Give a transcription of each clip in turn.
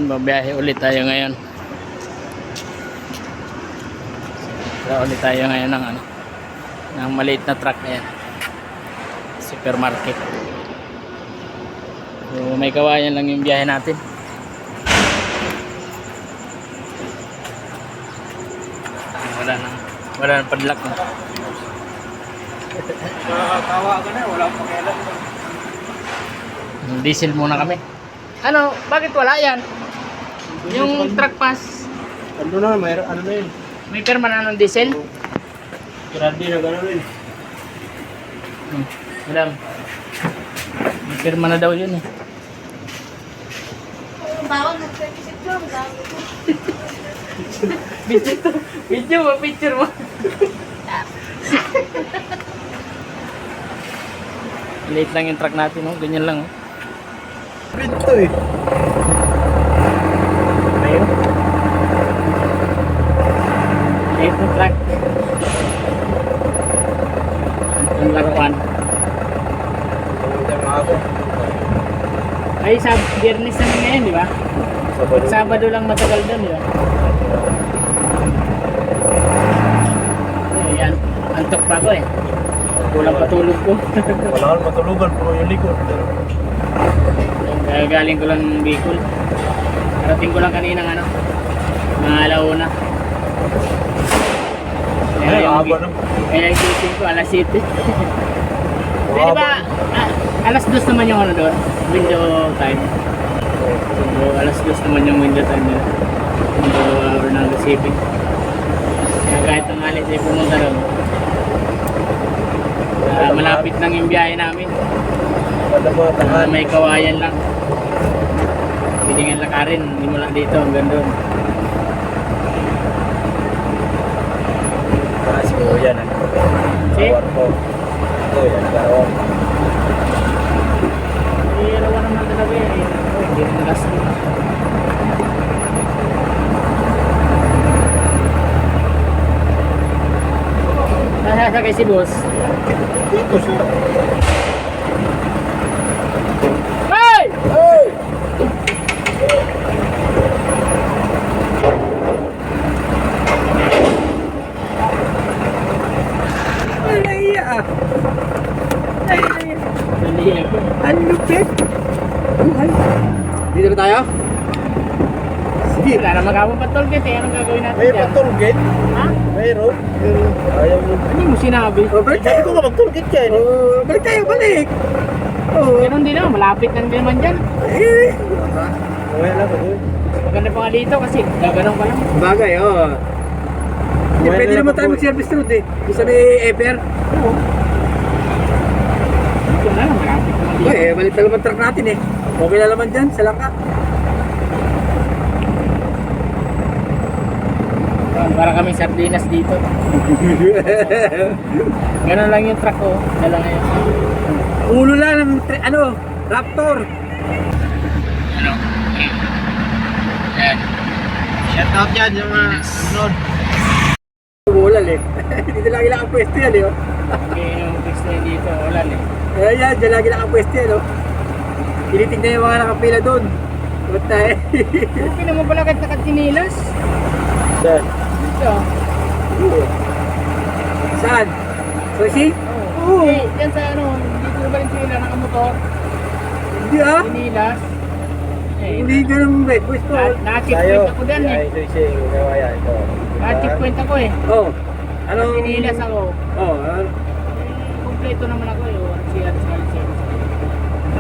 Babiyahe ulit tayo ngayon. Ulit tayo ngayon ng maliit na truck na yan. Supermarket. So, may kawayan lang yung biyahe natin. Wala na padlock na. Tawa ka na, wala akong pakialam. Diesel muna kami. Ano, bakit wala yan? Yung truck pass. Ano na, may ano na yun? May perma na ng diesel? Grande na gano'n yun. Madam. May perma na daw yun eh. Bawal nag-service ito. Video mo, picture mo. Late lang yung truck natin, oh. Ganyan lang, oh. Ito eh. Ayun. Late na truck. Ang laruan. Ay, Biyernes naman ngayon, di ba? Sabado lang matagal doon, di ba? Ayan, antok pa ako eh. Kulang patulog ko. Wala kang matulugan, puro yung likod. Galing ko lang ng Bicol. Parating ko lang kanina mga alauna. Ay, haba na. Kaya gising ko alas 7. Pwede ba, alas 2 naman yung doon? Window time. So, alas 2 naman yung window time nila. Window hour ng receiving. Kaya kahit ang alis ay pumunta doon. Malapit lang yung biyahe namin. May kawayan lang. Pwede nga lakarin, hindi mo lang dito hanggang doon. Siguro yan. Kawar ko. Ito yan, karawang. Rawan naman talaga yan. Hindi rin gas mo. Nasasakay si boss. Dito siya. Hey! Hey! Alaya! Ang lupit! Buhay! Dito na tayo? Sige, wala naman ka mo patulgit eh. Anong gagawin natin May dyan? pag-tollgate? Ha? Mayroon? Ayaw mo. Ano mo sinabi? Balik tayo ko mag-tollgate yan. Balik tayo, balik! Ganun din naman, malapit lang din naman dyan. Okay lang ako. Maganda pa nga dito kasi gaganong ka lang. Bagay, oo. Pwede naman tayo mag-service road eh. Isa may Ever. Oo. Dito na lang, malapit naman dito. Balik na naman truck natin eh. Okay na naman dyan, sa langka. Para kami sardinas dito. Ganun lang yung truck ko. Dala ngayon. Ulo lang ng Raptor. Ano? Ayan. Shout out yan yung mga sunod. Ulan eh. Dito lagi lang ang pwesto yan eh. Okay, yung fix na yun dito. Ulan eh. Ayan, dyan lagi lang ang pwesto yan. Tinitignan yung mga nakapila doon. Ba't tayo? Okay naman pala kahit nakatinilas. Saan? Dito. Saan? Sushi? Oo. Eh, yan sa dito ba rin sila nakamotor? Hindi ah. Tinilas. Eh, Hindi ka ng red boys to. naka-checkpoint ako dyan eh. ito. Naka-checkpoint ako eh. Oh. Ano? Tinilas ako. Oh. Kompleto naman ako eh. CR sa license.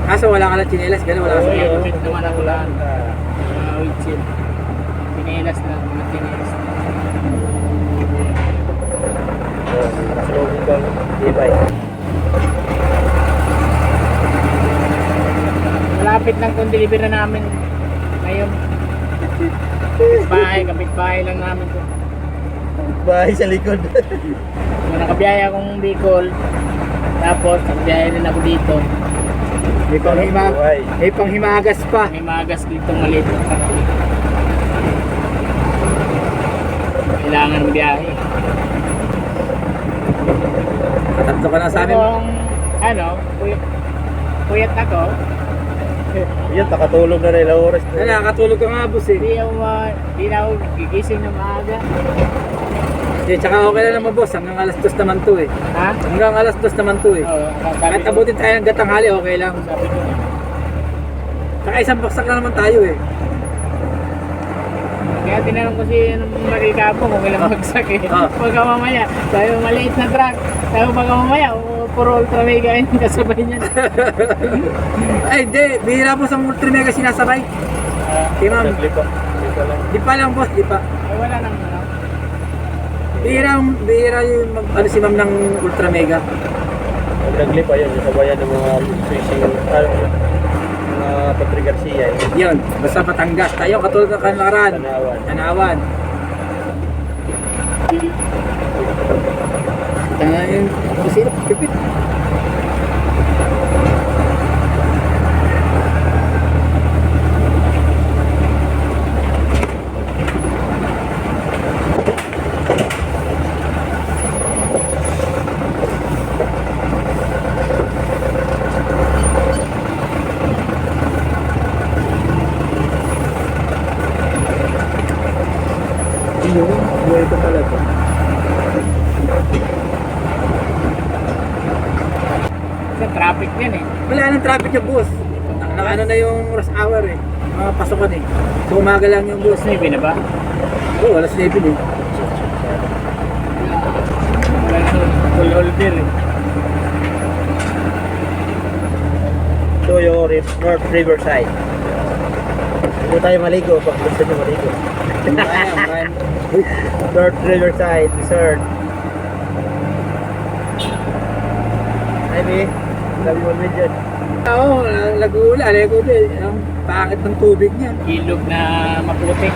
Kaso wala ka na chinelas, gano'n wala ka sa Helmet naman ako lahat. Windshield. Tinilas na. Mga tinilas na. Malapit lang kung deliver na namin ngayon. Kapit-bahay lang namin to. Bahay sa likod. Kung nakabiyaya akong Bicol, tapos nakabiyahe rin ako dito. May panghimagas pa. May magas dito maliit. kailangan ng biyahe. Tatlo ka na sa amin. Kung ano, puyat ako, Yan, nakatulog na rin ilang oras. Ay, nakakatulog ka nga, boss eh. di na ako gigising na maaga. Eh, tsaka okay lang naman, boss. Hanggang alas 2 naman to eh. Ha? Hanggang alas 2 naman to eh. Oo, Kahit abutin tayo ng gatanghali, okay lang. sabi ko na. Tsaka isang baksak lang naman tayo eh. Kaya tinanong ko si Marikapo kung ilang bagsak eh. Ah. Pagka mamaya, sabi mo maliit na truck. Sabi mo pagka mamaya, puro ultra mega yun kasabay niyan. Ay, di. Bihira po sa ultra mega sinasabay. Okay, ma'am. Naglipa. Lipa lang. Di pa lang, boss. Di pa. Ay, wala nang ano. Bihira yung ano si ma'am ng ultra mega. Pag naglipa yun, yung kabayan ng mga switching, mga Patrick Garcia. Yun. Basta Batangas tayo. Katulad ng kanlaran. Tanawan. Tanawan. Tanga yun. Sino? Pipit. Yun. Buhay ko pala to. Kasi traffic yan eh. Wala nang traffic yung bus. Ano na yung rush hour eh. Mga pasokan eh. So umaga lang yung bus. Bus na ba? Oo, alas 9 eh. Wala nang full order eh. Ito yung North Riverside. Dito tayo maligo pag gusto nyo maligo. Kaya. North Riverside Resort. Hi, B. Love you, one dyan. Oo, nag-uula. Alay ko din. Ang pangit ng tubig niya. Ilog na maputi.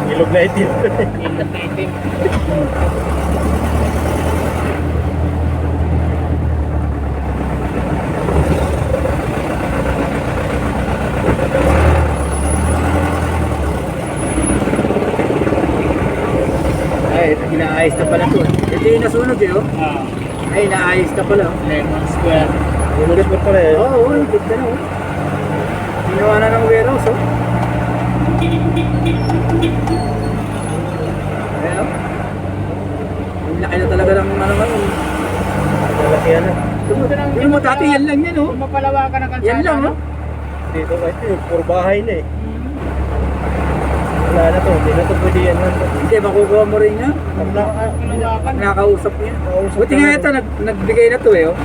Ilog na itim. Ilog na itim. Ay, inaayos na pala to. Ito yung nasunog eh, oh. Ah, Ay, inaayos na pala. Lemon Square. Inulit mo pala eh. Oo, yung ganda na, oh. Ginawa na ng warehouse, oh. Ayan, oh. Ang laki na talaga ng ano ngayon. Malaki yan ah. Yung mo dati, yan lang yan, oh. Mapalawakan ng kalsada. Yan lang, no? oh. Dito kahit yung puro bahay na eh. Wala na to. Hindi na to pwede yan lang. Hindi, makukuha mo rin yan. Mapalawakan. Nakakausap niya. Nakausap Buti na nga yan. ito, nagbigay na to eh, oh.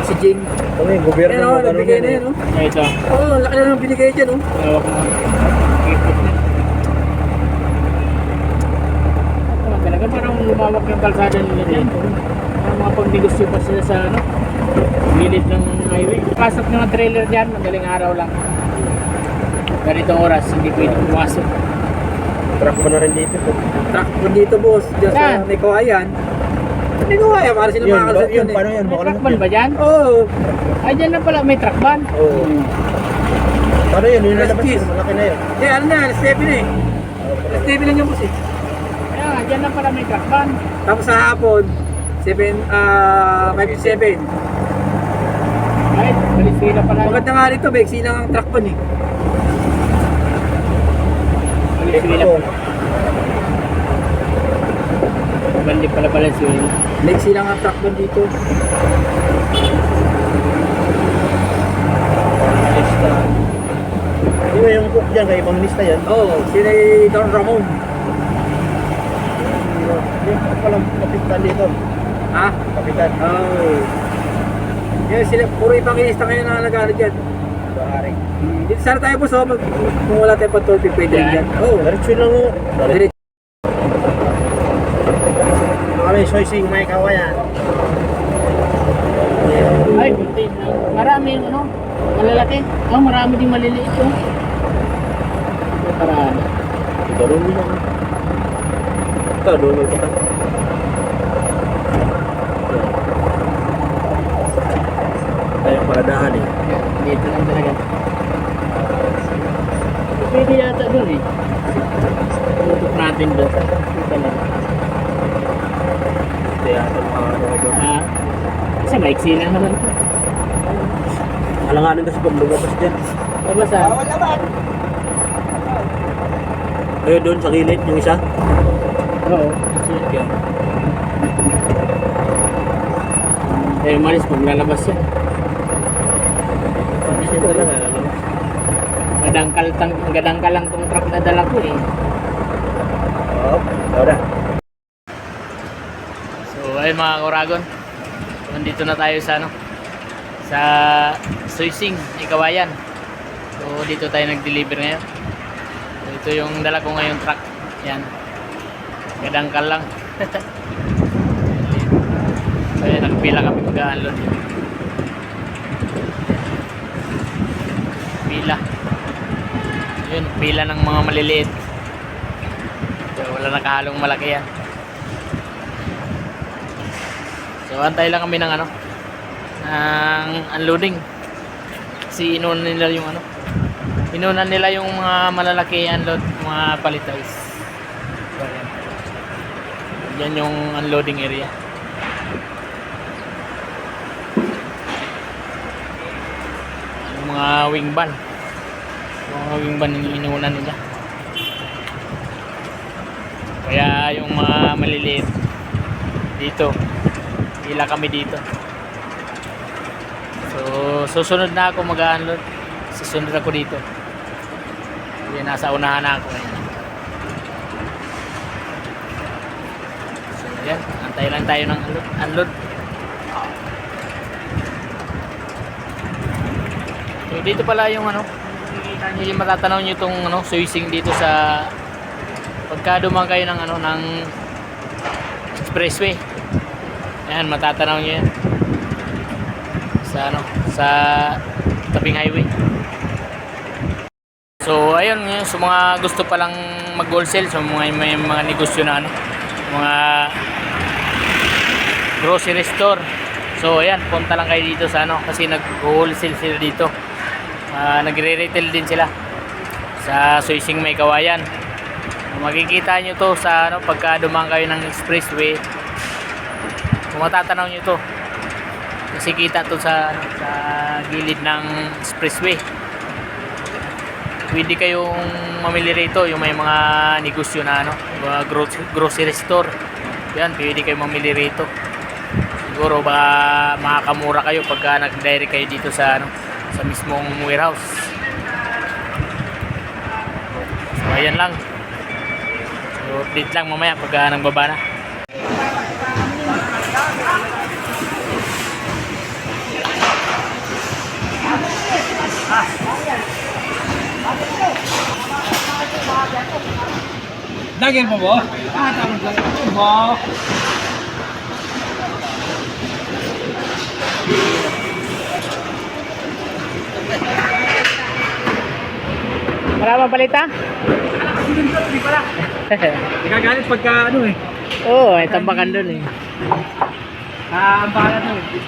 Si Jing. Kami, gobyerno Ayan, oh, mo. nagbigay na yan, oh. Ito. Oo, laki na ng binigay dyan, oh. Lawak mo. Ipot na. Ano talaga parang lumawak yung kalsada nila dyan. Parang mga pagnegosyo pa sila sa ano, gilid ng highway. Pasok ng trailer dyan, madaling araw lang. Ganitong oras, hindi pwede pumasok. Truck mo na rin dito. Truck po dito, boss. Diyan sa Saan? Nikawayan. Nikawayan, para sila Yun, makakalsat yun, yun, paano eh. yan? May Baka truck ban ba dyan? Oo. Ay, dyan na pala may truck ban. Oo. Paano yun? Yun na Alas labas 10. yun. Malaki na yun. Eh, ano na, alas 7 na eh. Alas 7 lang yung boss eh. Kaya nga, dyan na pala may truck ban. Tapos sa hapon, 5-7. Ay, balis sila pala. Maganda nga rito, Bexi lang ang truck pan eh. Balis sila Oo. pala. Bandi pala pala sila. Bexi lang ang truck pan dito. Lista. Di ba yung cook dyan, kay ibang lista yan? Oo, sila Don Ramon. Yung palang kapitan dito. Ha? Kapitan. Oo. Yan sila, puro ibang ilista ngayon na nag-ano dyan. Bahari. Dito sana tayo po, so kung wala tayong pantulpi, pwede rin dyan. Oo. Diretso lang o. Diretso. Kami, soysing may kawayan. Ay, buti na. Marami yung ano, malalaki. Oh, marami din maliliit oh. Ito paraan. Darun mo lang. Ito, doon mo ito ka. Tayong paradahan eh. Dito lang talaga. Pwede yata dun eh. Tutok na natin doon. Ito na. Ito yata mga ano ko doon. Kasi maiksi lang naman ito. Alanganin kasi pag lumabas dyan. Mabasa. Bawal naman. Ayun doon sa gilid, yung isa. Oo. Sige. Eh, malis pag lalabas yan. Kasi talaga, ano. Gadangkal lang tong truck na dala ko eh. Oo, tara. So, ayun mga Kuragon. Nandito na tayo sa ano? Sa Suising, Ikawayan. So, dito tayo nag-deliver ngayon. So, ito yung dala ko ngayong truck. Yan. Gadangkal lang. So, yan, nagpila kami mag-unload. Pila. Yun, pila ng mga maliliit. So, wala nakahalong malaki yan. So, antay lang kami ng ano, ng unloading. Kasi inunan nila yung ano, inunan nila yung mga malalaki unload, mga palitais. So, yan. Yan yung unloading area. Yung mga wing van. Yung mga wing van yung inunan nila. Kaya yung mga maliliit dito, pila kami dito. So, susunod na ako mag-unload. Susunod ako dito. Yan, nasa unahan na ako. So, yan. Antay lang tayo ng unload. So, dito pala yung ano, makikita nyo yung matatanaw nyo itong ano, Suising dito sa pagka dumaan kayo ng ano, ng expressway. Ayan, matatanaw nyo yan sa ano, sa tabing highway. So ayun, sa mga gusto palang mag-wholesale, sa mga may mga negosyo na ano, mga grocery store. So ayan, punta lang kayo dito sa ano, kasi nag-wholesale sila dito. Nagre-retail din sila sa Suising May Kawayan. Makikita nyo to sa ano, pagka dumaan kayo ng expressway. Kung matatanaw nyo to, kasi kita to sa gilid ng expressway. Pwede kayong mamili rito, yung may mga negosyo na ano, mga grocery store. Yan, pwede kayong mamili rito. Siguro baka makakamura kayo pagka nag-direct kayo dito sa ano, sa mismong warehouse. So ayan lang. So update lang mamaya pagka nagbaba na. Daging mo ba? Tama mo. Maraming palita? Hindi pala. Nagagalit pagka ano eh. Oo, may tambakan dun eh. Ang bahala to eh.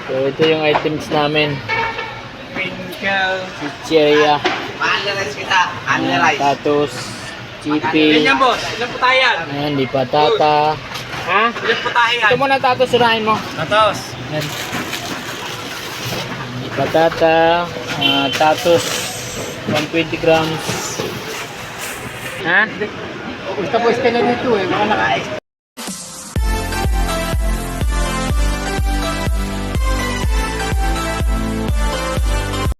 So ito yung items namin. Twinkle. Chicheria, Analyze kita. Analyze. tatos, chipi, Ganyan boss. Ilan po tayo yan? ayan, di patata. Ha? Ilan po tayo yan? Ito muna tatos, unahin mo. Natos. Ayan. Di patata, tatos, 120 grams. Ha? Basta po iska na dito eh. Mga naka